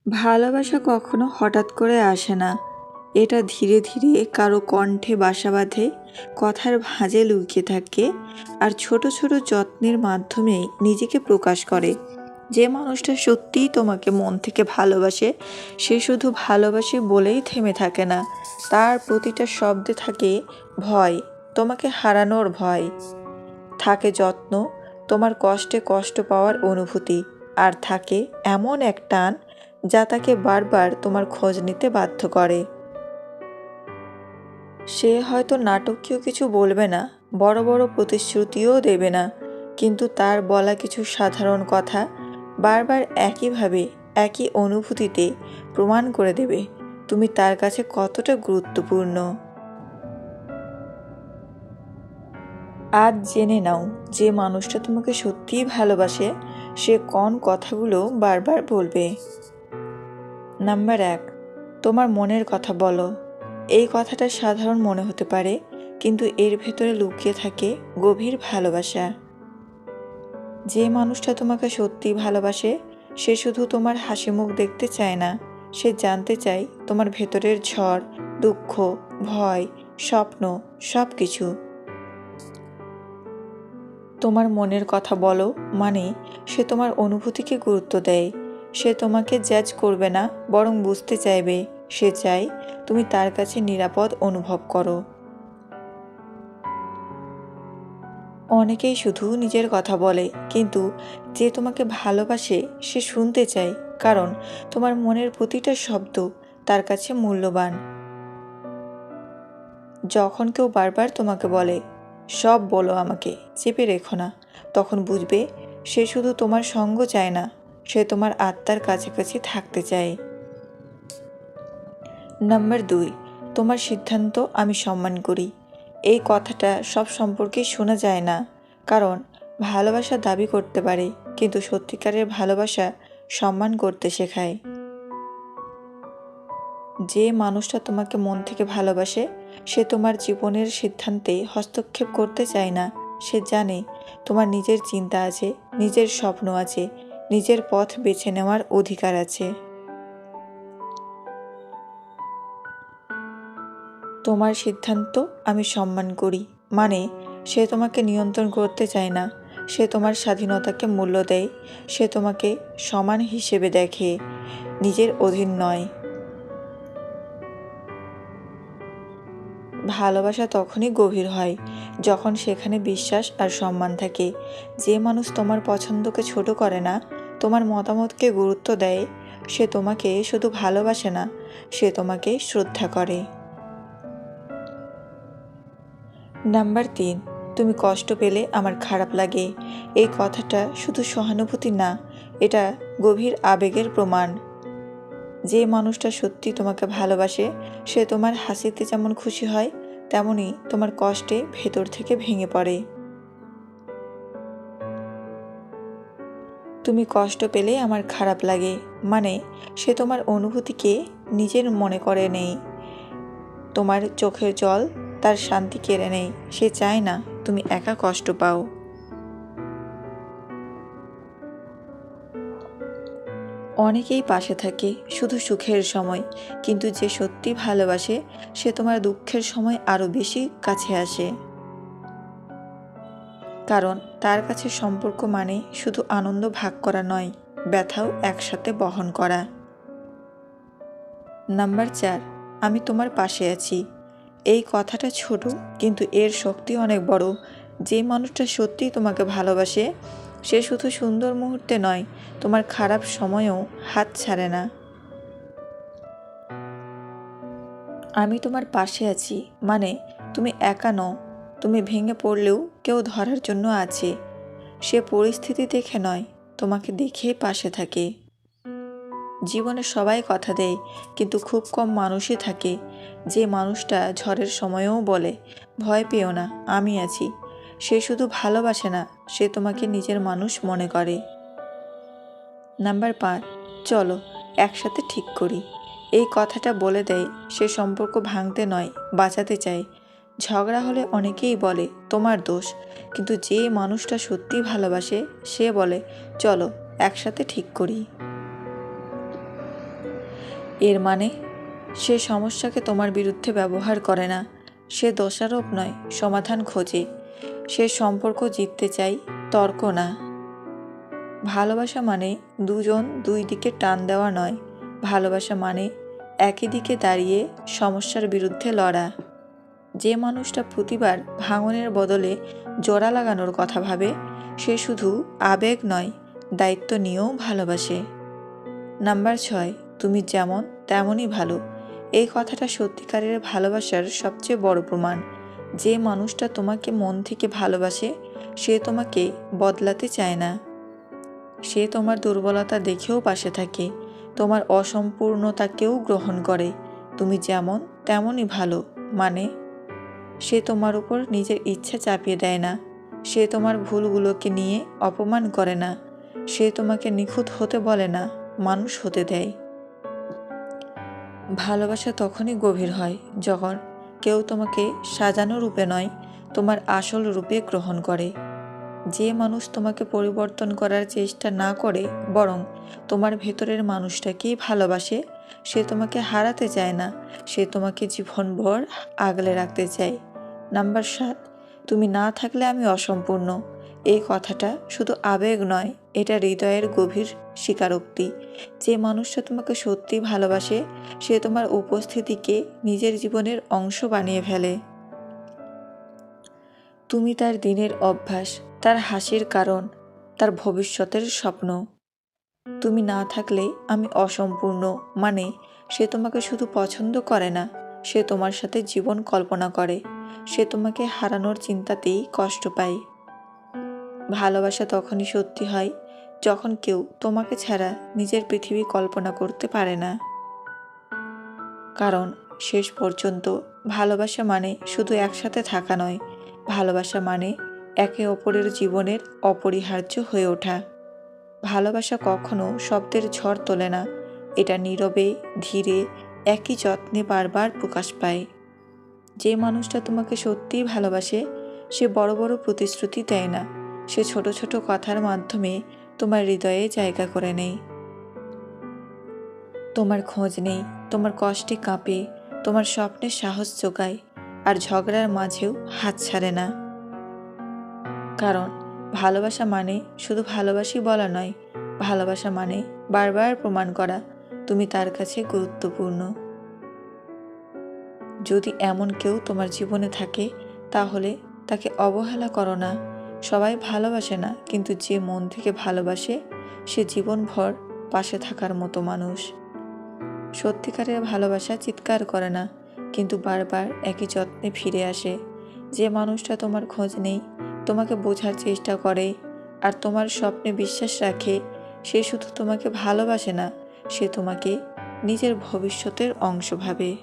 ভালোবাসা কখনো হঠাৎ করে আসে না। এটা ধীরে ধীরে কারো কণ্ঠে বাসা বাঁধে, কথার ভাঁজে লুকিয়ে থাকে, আর ছোট ছোট যত্নের মাধ্যমে নিজেকে প্রকাশ করে। যে মানুষটা সত্যিই তোমাকে মন থেকে ভালোবাসে, সে শুধু ভালোবাসে বলেই থেমে থাকে না। তার প্রতিটা শব্দে থাকে ভয়, তোমাকে হারানোর ভয়, থাকে যত্ন, তোমার কষ্টে কষ্ট পাওয়ার অনুভূতি, আর থাকে এমন এক টান যা তাকে বারবার তোমার খোঁজ নিতে বাধ্য করে। সে হয়তো নাটকীয় কিছু বলবে না, বড় বড় প্রতিশ্রুতিও দেবে না, কিন্তু তার বলা কিছু সাধারণ কথা বারবার একইভাবে, একই অনুভূতিতে প্রমাণ করে দেবে তুমি তার কাছে কতটা গুরুত্বপূর্ণ। আজ জেনে নাও, যে মানুষটা তোমাকে সত্যিই ভালোবাসে সে কোন কথাগুলো বারবার বলবে। নাম্বার 1, তোমার মনের কথা বলো। এই কথাটা সাধারণ মনে হতে পারে, কিন্তু এর ভেতরে লুকিয়ে থাকে গভীর ভালোবাসা। যে মানুষটা তোমাকে সত্যিই ভালোবাসে সে শুধু তোমার হাসি মুখ দেখতে চায় না, সে জানতে চায় তোমার ভেতরের ঝড়, দুঃখ, ভয়, স্বপ্ন, সব কিছু। তোমার মনের কথা বলো মানে সে তোমার অনুভূতিকে গুরুত্ব দেয়। সে তোমাকে জাজ করবে না, বরং বুঝতে চাইবে। সে চায় তুমি তার কাছে নিরাপদ অনুভব করো। অনেকেই শুধু নিজের কথা বলে, কিন্তু যে তোমাকে ভালোবাসে সে শুনতে চায়, কারণ তোমার মনের প্রতিটা শব্দ তার কাছে মূল্যবান। যখন কেউ বারবার তোমাকে বলে সব বলো আমাকে, চেপে রেখো না, তখন বুঝবে সে শুধু তোমার সঙ্গ চায় না, সে তোমার আত্মার কাছাকাছি থাকতে চায়। নাম্বার 2, তোমার সিদ্ধান্ত আমি সম্মান করি। এই কথাটা সব সম্পর্কেই শোনা যায় না, কারণ ভালোবাসা দাবি করতে পারে, কিন্তু সত্যিকারের ভালোবাসা সম্মান করতে শেখায়। যে মানুষটা তোমাকে মন থেকে ভালোবাসে সে তোমার জীবনের সিদ্ধান্তে হস্তক্ষেপ করতে চায় না। সে জানে তোমার নিজের চিন্তা আছে, নিজের স্বপ্ন আছে, নিজের পথ বেছে নেওয়ার অধিকার আছে। তোমার সিদ্ধান্ত আমি সম্মান করি মানে সে তোমাকে নিয়ন্ত্রণ করতে চায় না, সে তোমার স্বাধীনতাকে মূল্য দেয়, সে তোমাকে সমান হিসেবে দেখে, নিজের অধীন নয়। ভালোবাসা তখনই গভীর হয় যখন সেখানে বিশ্বাস আর সম্মান থাকে। যে মানুষ তোমার পছন্দকে ছোট করে না, তোমার মতামতকে গুরুত্ব দেয়, সে তোমাকে শুধু ভালোবাসে না, সে তোমাকে শ্রদ্ধা করে। নাম্বার 3, তুমি কষ্ট পেলে আমার খারাপ লাগে। এই কথাটা শুধু সহানুভূতি না, এটা গভীর আবেগের প্রমাণ। যে মানুষটা সত্যি তোমাকে ভালোবাসে সে তোমার হাসিতে যেমন খুশি হয়, তেমনি তোমার কষ্টে ভেতর থেকে ভেঙে পড়ে। তুমি কষ্ট পেলে আমার খারাপ লাগে মানে সে তোমার অনুভূতিকে নিজের মনে করে নেই, তোমার চোখের জল তার শান্তি কেড়ে নেই। সে চায় না তুমি একা কষ্ট পাও। অনেকেই পাশে থাকে শুধু সুখের সময়, কিন্তু যে সত্যি ভালোবাসে সে তোমার দুঃখের সময় আরও বেশি কাছে আসে, কারণ তার কাছে সম্পর্ক মানে শুধু আনন্দ ভাগ করা নয়, ব্যথাও একসাথে বহন করা। নাম্বার 4, আমি তোমার পাশে আছি। এই কথাটা ছোট, কিন্তু এর শক্তি অনেক বড়। যে মানুষটা সত্যিই তোমাকে ভালোবাসে সে শুধু সুন্দর মুহূর্তে নয়, তোমার খারাপ সময়েও হাত ছাড়ে না। আমি তোমার পাশে আছি মানে তুমি একা নও, তুমি ভেঙে পড়লেও কেউ ধরার জন্য আছে। সে পরিস্থিতি দেখে নয়, তোমাকে দেখেই পাশে থাকে। জীবনে সবাই কথা দেয়, কিন্তু খুব কম মানুষই থাকে যে মানুষটা ঝড়ের সময়েও বলে ভয় পেও না, আমি আছি। সে শুধু ভালোবাসে না, সে তোমাকে নিজের মানুষ মনে করে। নাম্বার 5, চলো একসাথে ঠিক করি। এই কথাটা বলে দেয় সে সম্পর্ক ভাঙতে নয়, বাঁচাতে চায়। ঝগড়া হলে অনেকেই বলে তোমার দোষ, কিন্তু যে মানুষটা সত্যি ভালোবাসে সে বলে চলো একসাথে ঠিক করি। এর মানে সে সমস্যাকে তোমার বিরুদ্ধে ব্যবহার করে না, সে দোষারোপ নয়, সমাধান খোঁজে। সে সম্পর্ক জিততে চাই, তর্ক না। ভালোবাসা মানে দুজন দুই দিকে টান দেওয়া নয়, ভালোবাসা মানে একই দিকে দাঁড়িয়ে সমস্যার বিরুদ্ধে লড়া। যে মানুষটা প্রতিবার ভাঙনের বদলে জোড়া লাগানোর কথা ভাবে, সে শুধু আবেগ নয়, দায়িত্ব নিয়েও ভালোবাসে। নাম্বার 6, তুমি যেমন তেমনই ভালো। এই কথাটা সত্যিকারের ভালোবাসার সবচেয়ে বড় প্রমাণ। যে মানুষটা তোমাকে মন থেকে ভালোবাসে, সে তোমাকে বদলাতে চায় না। সে তোমার দুর্বলতা দেখেও পাশে থাকে, তোমার অসম্পূর্ণতাকেও গ্রহণ করে। তুমি যেমন তেমনই ভালো মানে সে তোমার উপর নিজের ইচ্ছা চাপিয়ে দেয় না, সে তোমার ভুলগুলোকে নিয়ে অপমান করে না, সে তোমাকে নিখুঁত হতে বলে না, মানুষ হতে দেয়। ভালোবাসা তখনই গভীর হয় যখন কেউ তোমাকে সাজানো রূপে নয়, তোমার আসল রূপে গ্রহণ করে। যে মানুষ তোমাকে পরিবর্তন করার চেষ্টা না করে, বরং তোমার ভেতরের মানুষটাকেই ভালোবাসে, সে তোমাকে হারাতে চায় না, সে তোমাকে জীবনভর আগলে রাখতে চায়। নাম্বার 7, তুমি না থাকলে আমি অসম্পূর্ণ। এই কথাটা শুধু আবেগ নয়, এটা হৃদয়ের গভীর স্বীকারোক্তি। যে মানুষটা তোমাকে সত্যি ভালোবাসে, সে তোমার উপস্থিতিকে নিজের জীবনের অংশ বানিয়ে ফেলে। তুমি তার দিনের অভ্যাস, তার হাসির কারণ, তার ভবিষ্যতের স্বপ্ন। তুমি না থাকলে আমি অসম্পূর্ণ মানে সে তোমাকে শুধু পছন্দ করে না, সে তোমার সাথে জীবন কল্পনা করে, সে তোমাকে হারানোর চিন্তাতেই কষ্ট পায়। ভালোবাসা তখনই সত্যি হয় যখন কেউ তোমাকে ছাড়া নিজের পৃথিবী কল্পনা করতে পারে না। কারণ শেষ পর্যন্ত ভালোবাসা মানে শুধু একসাথে থাকা নয়, ভালোবাসা মানে একে অপরের জীবনের অপরিহার্য হয়ে ওঠা। ভালোবাসা কখনো শব্দের ঝড় তোলে না, এটা নীরবে ধীরে একই যত্নে বারবার প্রকাশ পায়। যে মানুষটা তোমাকে সত্যিই ভালোবাসে, সে বড় বড় প্রতিশ্রুতি দেয় না, সে ছোট ছোট কথার মাধ্যমে তোমার হৃদয়ে জায়গা করে নেয়। তোমার খোঁজ নেই, তোমার কষ্টে কাঁপে, তোমার স্বপ্নে সাহস যোগায়, আর ঝগড়ার মাঝেও হাত ছাড়ে না। কারণ ভালোবাসা মানে শুধু ভালোবাসি বলা নয়, ভালোবাসা মানে বারবার প্রমাণ করা তুমি তার কাছে গুরুত্বপূর্ণ। যদি এমন কেউ তোমার জীবনে থাকে, তাহলে তাকে অবহেলা করো না। সবাই ভালোবাসে না, কিন্তু যে মন থেকে ভালোবাসে, সে জীবনভর পাশে থাকার মতো মানুষ। সত্যিকারের ভালোবাসা চিৎকার করে না, কিন্তু বারবার একই যত্নে ফিরে আসে। যে মানুষটা তোমার খোঁজ নেই, তোমাকে বোঝার চেষ্টা করে, আর তোমার স্বপ্নে বিশ্বাস রাখে, সে শুধু তোমাকে ভালোবাসে না, সে তোমাকে নিজের ভবিষ্যতের অংশ ভাবে।